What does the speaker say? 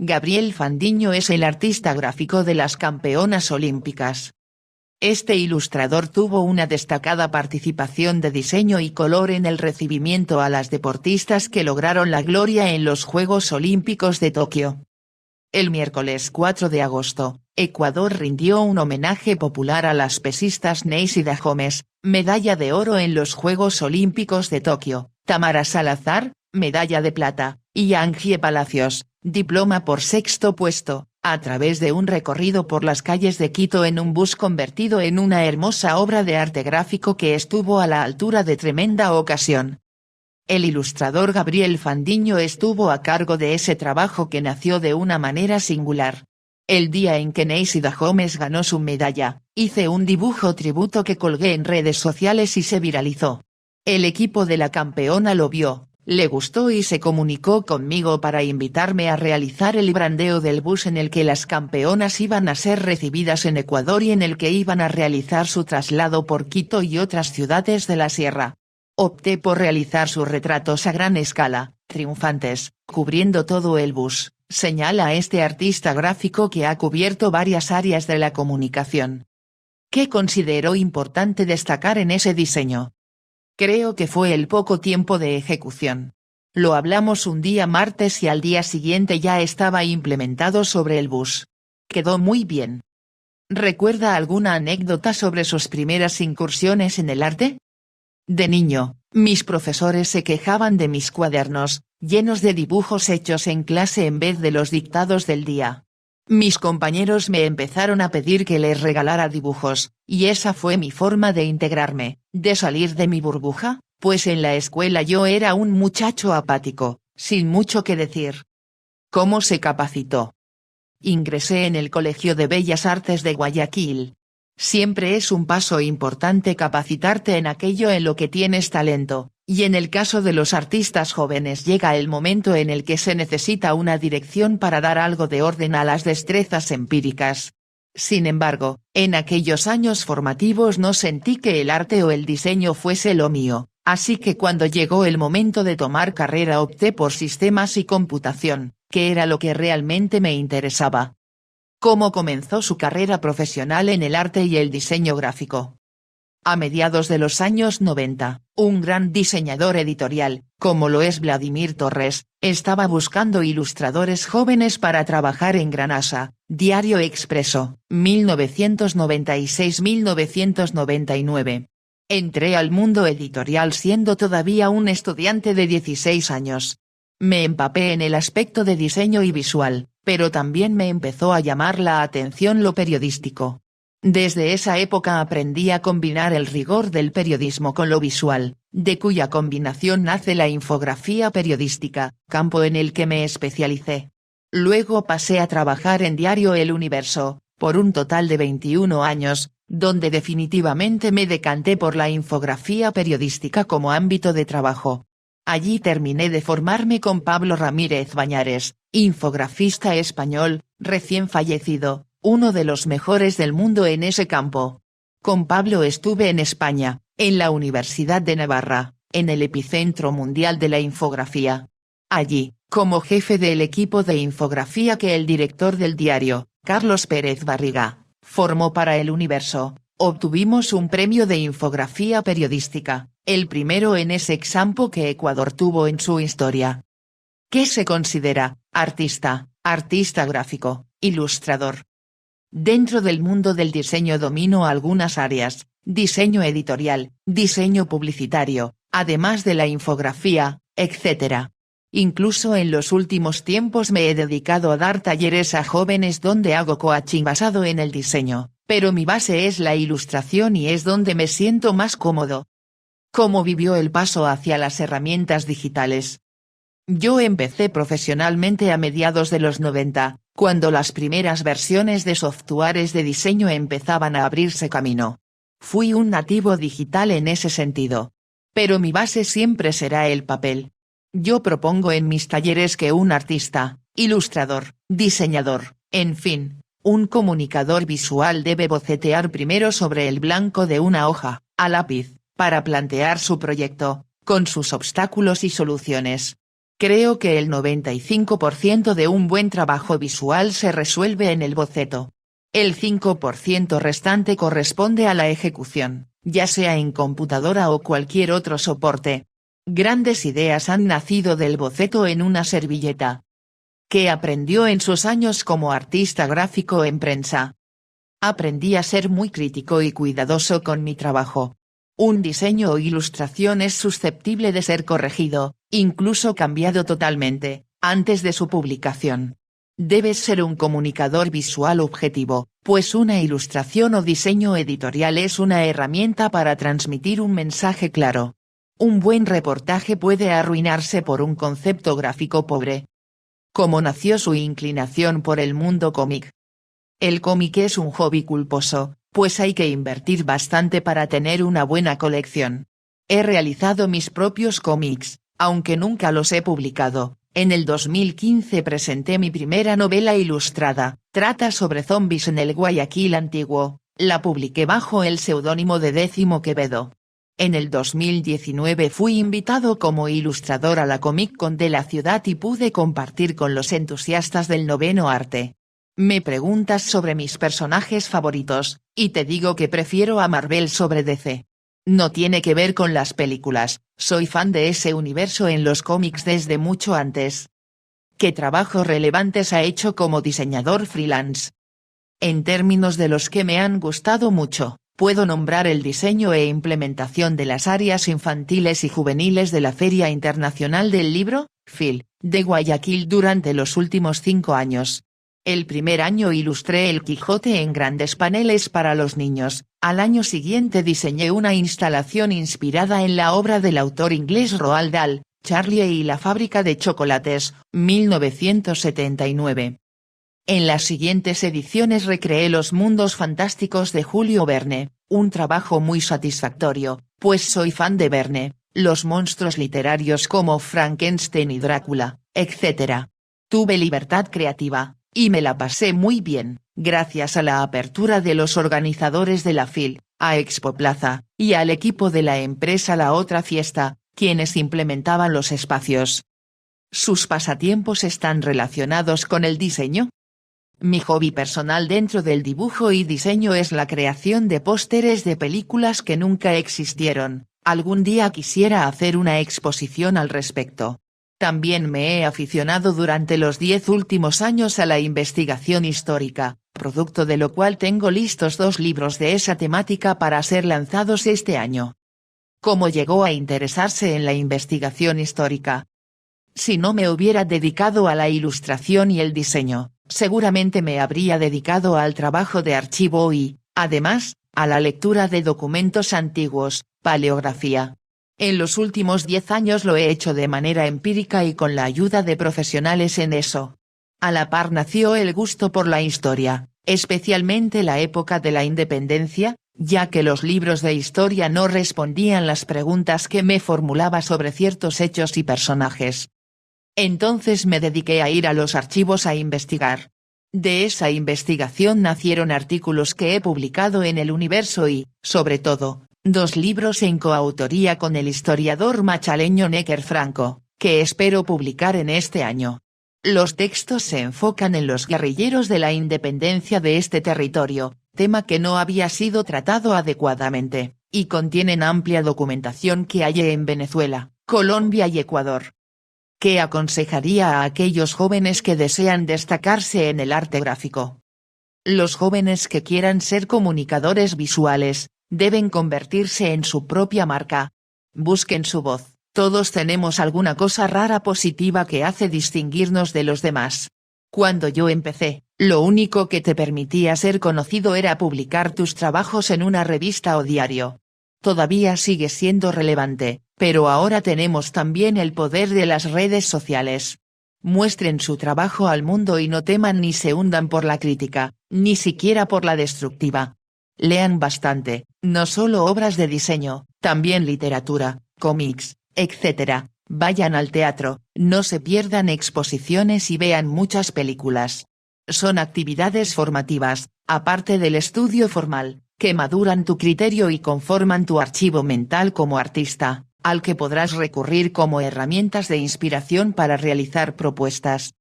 Gabriel Fandiño es el artista gráfico de las campeonas olímpicas. Este ilustrador tuvo una destacada participación de diseño y color en el recibimiento a las deportistas que lograron la gloria en los Juegos Olímpicos de Tokio. El miércoles 4 de agosto, Ecuador rindió un homenaje popular a las pesistas Neisida Gómez, medalla de oro en los Juegos Olímpicos de Tokio, Tamara Salazar, medalla de plata, y Angie Palacios, diploma por sexto puesto, a través de un recorrido por las calles de Quito en un bus convertido en una hermosa obra de arte gráfico que estuvo a la altura de tremenda ocasión. El ilustrador Gabriel Fandiño estuvo a cargo de ese trabajo que nació de una manera singular. El día en que Neisida Gómez ganó su medalla, hice un dibujo tributo que colgué en redes sociales y se viralizó. El equipo de la campeona lo vio, le gustó y se comunicó conmigo para invitarme a realizar el brandeo del bus en el que las campeonas iban a ser recibidas en Ecuador y en el que iban a realizar su traslado por Quito y otras ciudades de la sierra. Opté por realizar sus retratos a gran escala, triunfantes, cubriendo todo el bus, señala este artista gráfico que ha cubierto varias áreas de la comunicación. ¿Qué consideró importante destacar en ese diseño? Creo que fue el poco tiempo de ejecución. Lo hablamos un día martes y al día siguiente ya estaba implementado sobre el bus. Quedó muy bien. ¿Recuerda alguna anécdota sobre sus primeras incursiones en el arte? De niño, mis profesores se quejaban de mis cuadernos, llenos de dibujos hechos en clase en vez de los dictados del día. Mis compañeros me empezaron a pedir que les regalara dibujos, y esa fue mi forma de integrarme, de salir de mi burbuja, pues en la escuela yo era un muchacho apático, sin mucho que decir. ¿Cómo se capacitó? Ingresé en el Colegio de Bellas Artes de Guayaquil. Siempre es un paso importante capacitarte en aquello en lo que tienes talento, y en el caso de los artistas jóvenes llega el momento en el que se necesita una dirección para dar algo de orden a las destrezas empíricas. Sin embargo, en aquellos años formativos no sentí que el arte o el diseño fuese lo mío, así que cuando llegó el momento de tomar carrera opté por sistemas y computación, que era lo que realmente me interesaba. ¿Cómo comenzó su carrera profesional en el arte y el diseño gráfico? A mediados de los años 90, un gran diseñador editorial, como lo es Vladimir Torres, estaba buscando ilustradores jóvenes para trabajar en Granasa, Diario Expreso, 1996-1999. Entré al mundo editorial siendo todavía un estudiante de 16 años. Me empapé en el aspecto de diseño y visual, pero también me empezó a llamar la atención lo periodístico. Desde esa época aprendí a combinar el rigor del periodismo con lo visual, de cuya combinación nace la infografía periodística, campo en el que me especialicé. Luego pasé a trabajar en Diario El Universo, por un total de 21 años, donde definitivamente me decanté por la infografía periodística como ámbito de trabajo. Allí terminé de formarme con Pablo Ramírez Bañares, infografista español, recién fallecido, uno de los mejores del mundo en ese campo. Con Pablo estuve en España, en la Universidad de Navarra, en el epicentro mundial de la infografía. Allí, como jefe del equipo de infografía que el director del diario, Carlos Pérez Barriga, formó para El Universo, obtuvimos un premio de infografía periodística, el primero en ese campo que Ecuador tuvo en su historia. ¿Qué se considera artista, artista gráfico, ilustrador? Dentro del mundo del diseño domino algunas áreas, diseño editorial, diseño publicitario, además de la infografía, etc. Incluso en los últimos tiempos me he dedicado a dar talleres a jóvenes donde hago coaching basado en el diseño, pero mi base es la ilustración y es donde me siento más cómodo. ¿Cómo vivió el paso hacia las herramientas digitales? Yo empecé profesionalmente a mediados de los 90, cuando las primeras versiones de softwares de diseño empezaban a abrirse camino. Fui un nativo digital en ese sentido. Pero mi base siempre será el papel. Yo propongo en mis talleres que un artista, ilustrador, diseñador, en fin, un comunicador visual debe bocetear primero sobre el blanco de una hoja, a lápiz, para plantear su proyecto, con sus obstáculos y soluciones. Creo que el 95% de un buen trabajo visual se resuelve en el boceto. El 5% restante corresponde a la ejecución, ya sea en computadora o cualquier otro soporte. Grandes ideas han nacido del boceto en una servilleta. ¿Qué aprendió en sus años como artista gráfico en prensa? Aprendí a ser muy crítico y cuidadoso con mi trabajo. Un diseño o ilustración es susceptible de ser corregido, incluso cambiado totalmente, antes de su publicación. Debes ser un comunicador visual objetivo, pues una ilustración o diseño editorial es una herramienta para transmitir un mensaje claro. Un buen reportaje puede arruinarse por un concepto gráfico pobre. ¿Cómo nació su inclinación por el mundo cómic? El cómic es un hobby culposo, pues hay que invertir bastante para tener una buena colección. He realizado mis propios cómics, aunque nunca los he publicado. En el 2015 presenté mi primera novela ilustrada, trata sobre zombies en el Guayaquil antiguo, la publiqué bajo el seudónimo de Décimo Quevedo. En el 2019 fui invitado como ilustrador a la Comic Con de la ciudad y pude compartir con los entusiastas del noveno arte. Me preguntas sobre mis personajes favoritos, y te digo que prefiero a Marvel sobre DC. No tiene que ver con las películas, soy fan de ese universo en los cómics desde mucho antes. ¿Qué trabajos relevantes ha hecho como diseñador freelance? En términos de los que me han gustado mucho, puedo nombrar el diseño e implementación de las áreas infantiles y juveniles de la Feria Internacional del Libro, FIL, de Guayaquil durante los últimos 5 años. El primer año ilustré El Quijote en grandes paneles para los niños, al año siguiente diseñé una instalación inspirada en la obra del autor inglés Roald Dahl, Charlie y la fábrica de chocolates, 1979. En las siguientes ediciones recreé los mundos fantásticos de Julio Verne, un trabajo muy satisfactorio, pues soy fan de Verne, los monstruos literarios como Frankenstein y Drácula, etc. Tuve libertad creativa, y me la pasé muy bien, gracias a la apertura de los organizadores de la FIL, a Expo Plaza, y al equipo de la empresa La Otra Fiesta, quienes implementaban los espacios. ¿Sus pasatiempos están relacionados con el diseño? Mi hobby personal dentro del dibujo y diseño es la creación de pósteres de películas que nunca existieron. Algún día quisiera hacer una exposición al respecto. También me he aficionado durante los 10 últimos años a la investigación histórica, producto de lo cual tengo listos 2 libros de esa temática para ser lanzados este año. ¿Cómo llegó a interesarse en la investigación histórica? Si no me hubiera dedicado a la ilustración y el diseño, seguramente me habría dedicado al trabajo de archivo y, además, a la lectura de documentos antiguos, paleografía. En los últimos 10 años lo he hecho de manera empírica y con la ayuda de profesionales en eso. A la par nació el gusto por la historia, especialmente la época de la independencia, ya que los libros de historia no respondían las preguntas que me formulaba sobre ciertos hechos y personajes. Entonces me dediqué a ir a los archivos a investigar. De esa investigación nacieron artículos que he publicado en El Universo y, sobre todo, 2 libros en coautoría con el historiador machaleño Néker Franco, que espero publicar en este año. Los textos se enfocan en los guerrilleros de la independencia de este territorio, tema que no había sido tratado adecuadamente, y contienen amplia documentación que hallé en Venezuela, Colombia y Ecuador. ¿Qué aconsejaría a aquellos jóvenes que desean destacarse en el arte gráfico? Los jóvenes que quieran ser comunicadores visuales, deben convertirse en su propia marca. Busquen su voz, todos tenemos alguna cosa rara positiva que hace distinguirnos de los demás. Cuando yo empecé, lo único que te permitía ser conocido era publicar tus trabajos en una revista o diario. Todavía sigue siendo relevante, pero ahora tenemos también el poder de las redes sociales. Muestren su trabajo al mundo y no teman ni se hundan por la crítica, ni siquiera por la destructiva. Lean bastante, no solo obras de diseño, también literatura, cómics, etc. Vayan al teatro, no se pierdan exposiciones y vean muchas películas. Son actividades formativas, aparte del estudio formal, que maduran tu criterio y conforman tu archivo mental como artista. al que podrás recurrir como herramientas de inspiración para realizar propuestas.